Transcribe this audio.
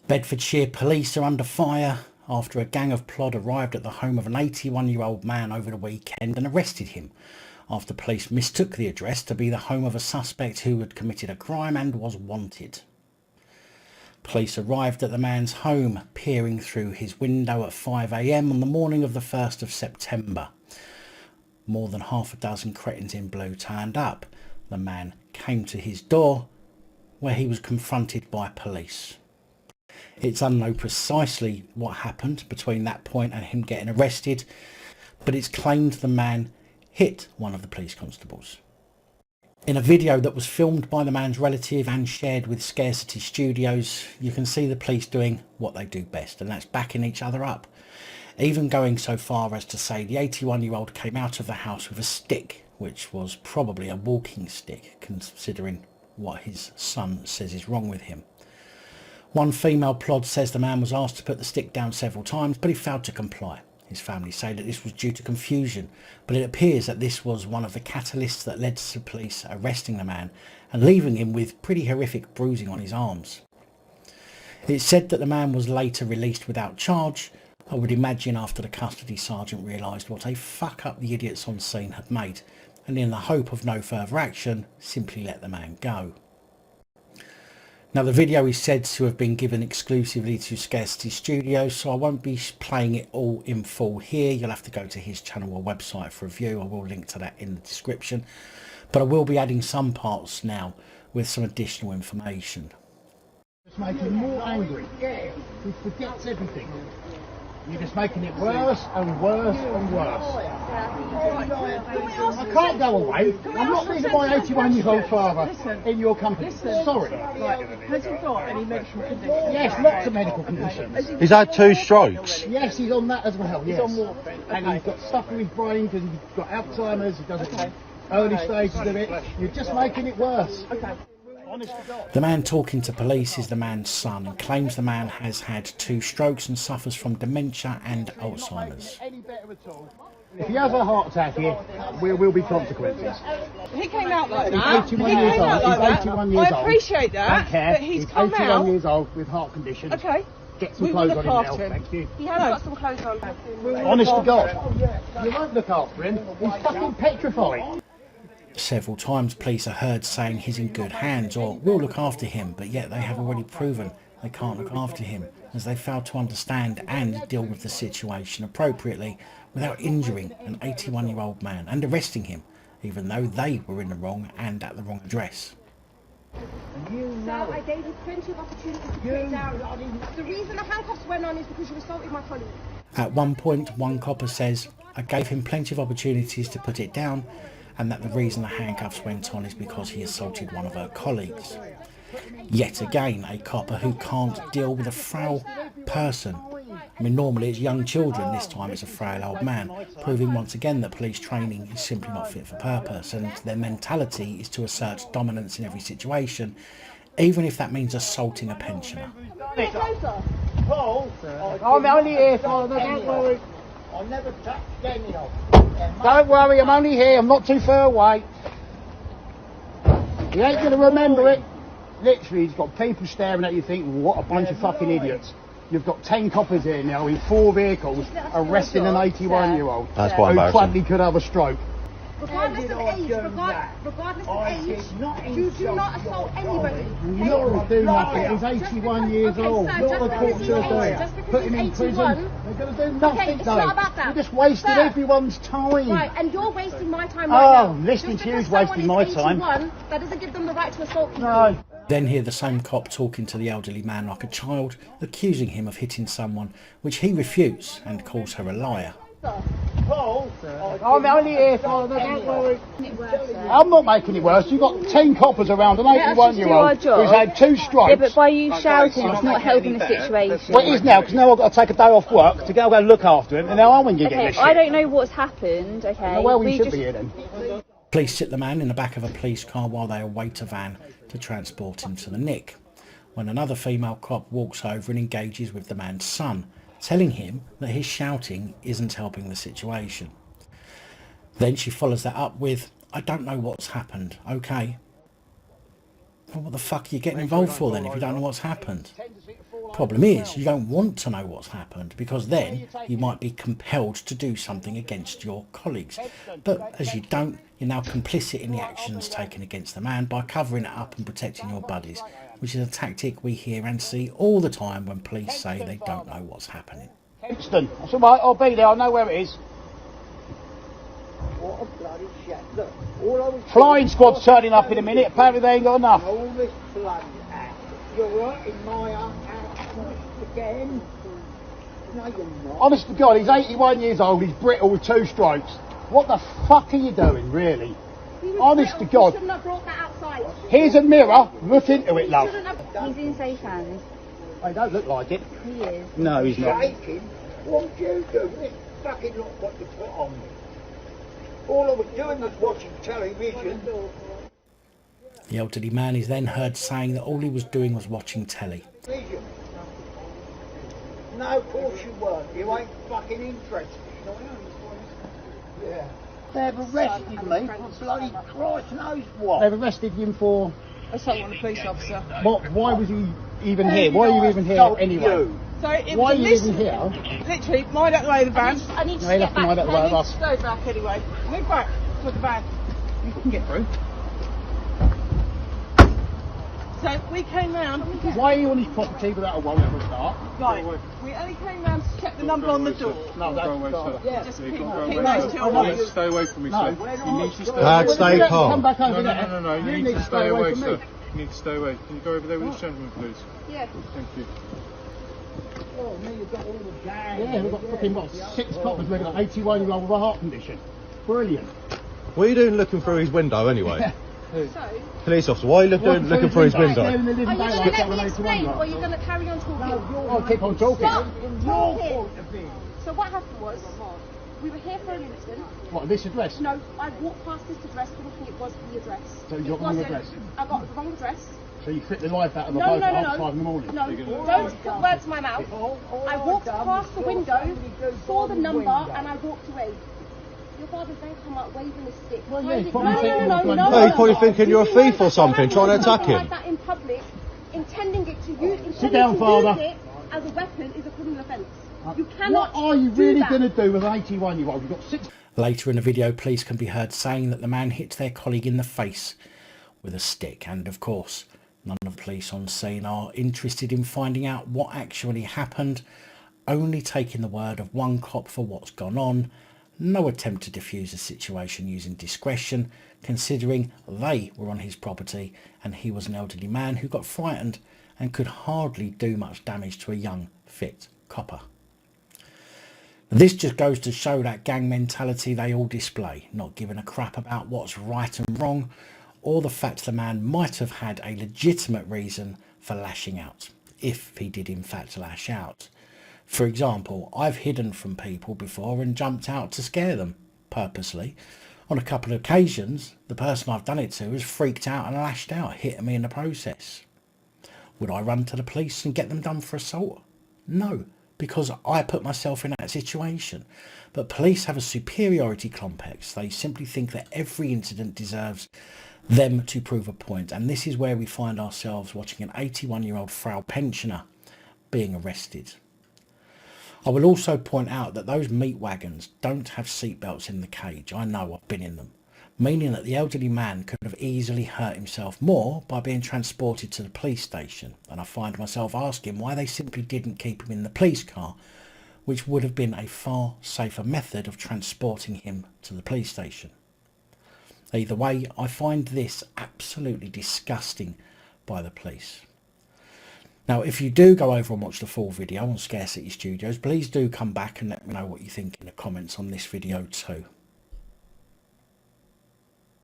Bedfordshire police are under fire after a gang of plod arrived at the home of an 81-year-old man over the weekend and arrested him after police mistook the address to be the home of a suspect who had committed a crime and was wanted. Police arrived at the man's home, peering through his window at 5 a.m. on the morning of the 1st of September. More than half a dozen cretins in blue turned up. The man came to his door, where he was confronted by police. It's unknown precisely what happened between that point and him getting arrested, but it's claimed the man hit one of the police constables. In a video that was filmed by the man's relative and shared with Scarcity Studios, you can see the police doing what they do best, and that's backing each other up. Even going so far as to say the 81-year-old came out of the house with a stick, which was probably a walking stick, considering what his son says is wrong with him. One female plod says the man was asked to put the stick down several times, but he failed to comply. His family say that this was due to confusion, but it appears that this was one of the catalysts that led to police arresting the man and leaving him with pretty horrific bruising on his arms. It's said that the man was later released without charge. I would imagine after the custody sergeant realised what a fuck up the idiots on scene had made, and in the hope of no further action, simply let the man go. Now, the video is said to have been given exclusively to Scarcity Studio, so I won't be playing it all in full here. You'll have to go to his channel or website for a view. I will link to that in the description. But I will be adding some parts now with some additional information. It's making him more angry. He forgets everything. You're just making it worse and worse and worse. I can't go away. I'm not leaving my 81-year-old father in your company. Sorry. Has he got any medical conditions? Yes, lots of medical conditions. He's had 2 strokes. Yes, he's on that as well. Yes. He's on warfarin. And he's got stuff in his brain because he's got Alzheimer's. He doesn't early stages of it. You're just making it worse. Okay. The man talking to police is the man's son and claims the man has had 2 strokes and suffers from dementia and Alzheimer's. If he has a heart attack here, there will be consequences. He came out like that. He's 81 years old. He's 81 years old. I appreciate that, but he's come 81 out. years old with heart conditions. Okay. Get some clothes on him now, thank you. He has got some clothes on. Honest to God, you won't look after him. He's fucking petrified. Several times police are heard saying he's in good hands or will look after him, but yet they have already proven they can't look after him, as they fail to understand and deal with the situation appropriately without injuring an 81-year-old man and arresting him, even though they were in the wrong and at the wrong address. So I gave you plenty of opportunities to put it down. The reason the handcuffs went on is because you assaulted my colleague. At one point, one copper says, "I gave him plenty of opportunities to put it down," and that the reason the handcuffs went on is because he assaulted one of her colleagues. Yet again, a copper who can't deal with a frail person. I mean, normally it's young children, this time it's a frail old man, proving once again that police training is simply not fit for purpose, and their mentality is to assert dominance in every situation, even if that means assaulting a pensioner. Paul, I'm only here for the don't worry. I'll never touch any of. Don't worry, I'm only here. I'm not too far away. You ain't going to remember it. Literally, you've got people staring at you thinking, what a bunch of fucking idiots. You've got 10 coppers here now in 4 vehicles arresting an 81-year-old. That's quite embarrassing. Who probably could have a stroke. Regardless of age, you do not assault anybody. You're not going to do nothing. He's 81 years old. Sir, Not the court to do. Put him in prison. They're going to do nothing, it's not about that. You're just wasting Sir. everyone's time. Right, and you're wasting my time right now. Listening Just to you is because wasting someone my is time. 81, that doesn't give them the right to assault people. No. Then hear the same cop talking to the elderly man like a child, accusing him of hitting someone, which he refutes and calls her a liar. Paul, I'm only here for the don't worry. I'm not making it worse. You've got 10 coppers around an 81-year-old who's had 2 strokes. Yeah, but by you shouting, it's not helping the situation. Well, it is now, because now I've got to take a day off work to go and look after him, and now I'm going to get this shit. I don't know what's happened, okay? Well, we should be here then. Police sit the man in the back of a police car while they await a van to transport him to the Nick, when another female cop walks over and engages with the man's son, telling him that his shouting isn't helping the situation. Then she follows that up with, "I don't know what's happened, okay?" Well, what the fuck are you getting involved for then if you don't know what's happened? Problem is, you don't want to know what's happened because then you might be compelled to do something against your colleagues. But as you don't, you're now complicit in the actions taken against the man by covering it up and protecting your buddies, which is a tactic we hear and see all the time when police say they don't know what's happening. Kempston. I said, right, I'll be there, I know where it is. What a bloody shit. Look, all I was Flying squad's turning up in a minute, apparently they ain't got enough. all this bloody act. You're hurting my act again. No, you're not. Honest to God, he's 81 years old, he's brittle with 2 strokes. What the fuck are you doing, really? Honest to God. You shouldn't have brought that outside. Here's a mirror, look into it, love. He's in safe hands. They don't look like it. He is. No, he's not. Shaking. What do you do? This fucking lot what you put on me. All I was doing was watching television. The elderly man is then heard saying that all he was doing was watching telly. No, of course you weren't. You ain't fucking interested. Yeah. They've arrested me for bloody Christ knows what. They've arrested him for... Assault on a police officer. What? Why was he even here? Why are you even here anyway? So it Why are was you a even here? literally, mind out the way of the van. I need to No, you get have to mind back. out the way of us. Go back anyway. Move back to the van. You can get through. So we came round because Why are you on his property without a warrant for a start? right, we only came round to check the number on the door. No, that's... Yeah, just keep those two away. Stay away from me, No. sir. You need to stay Dad, away. stay Come calm. back over No, there. no. You need to stay away, sir. You need to stay away. Can you go over there with this gentleman, please? Yeah. Thank you. Oh, me, you've got all the gang. Yeah, we've got fucking, what, 6 coppers with an 81-year-old with a heart condition. Brilliant. What are you doing looking through his window anyway? So, Police officer, why are you looking through his window? are you going to let me explain or are you going to carry on talking? I'll keep on talking. Stop talking. So what happened was, we were here for an instant. What, this address? No, I walked past this address thinking it was the address. So you got It the wrong wasn't. address? I got the wrong address. So you fit the life out of a No, boat no, at no, half 5 no. in the morning? No, don't put words in my mouth. I walked past the window, saw the number, and I walked away. Your father's then come up waving a stick. Well, yeah, he's No, probably thinking you're bloody- No, he's probably thinking you're a thief or something, trying to attack Something him. like that in public, intending it to use, Sit down, to Father. use it as a weapon is a criminal offence. You cannot What are you do really that. going to do with an 81-year-old? You've got 6... Later in the video, police can be heard saying that the man hit their colleague in the face with a stick, and of course none of the police on scene are interested in finding out what actually happened, only taking the word of one cop for what's gone on. No attempt to defuse the situation using discretion, considering they were on his property and he was an elderly man who got frightened and could hardly do much damage to a young, fit copper. This just goes to show that gang mentality they all display, not giving a crap about what's right and wrong, or the fact the man might have had a legitimate reason for lashing out, if he did in fact lash out. For example, I've hidden from people before and jumped out to scare them, purposely. On a couple of occasions, the person I've done it to has freaked out and lashed out, hitting me in the process. Would I run to the police and get them done for assault? No, because I put myself in that situation. But police have a superiority complex. They simply think that every incident deserves them to prove a point. And this is where we find ourselves watching an 81-year-old frail pensioner being arrested. I will also point out that those meat wagons don't have seatbelts in the cage. I know, I've been in them. Meaning that the elderly man could have easily hurt himself more by being transported to the police station. And I find myself asking why they simply didn't keep him in the police car, which would have been a far safer method of transporting him to the police station. Either way, I find this absolutely disgusting by the police. Now, if you do go over and watch the full video on Scarcity Studios, please do come back and let me know what you think in the comments on this video too.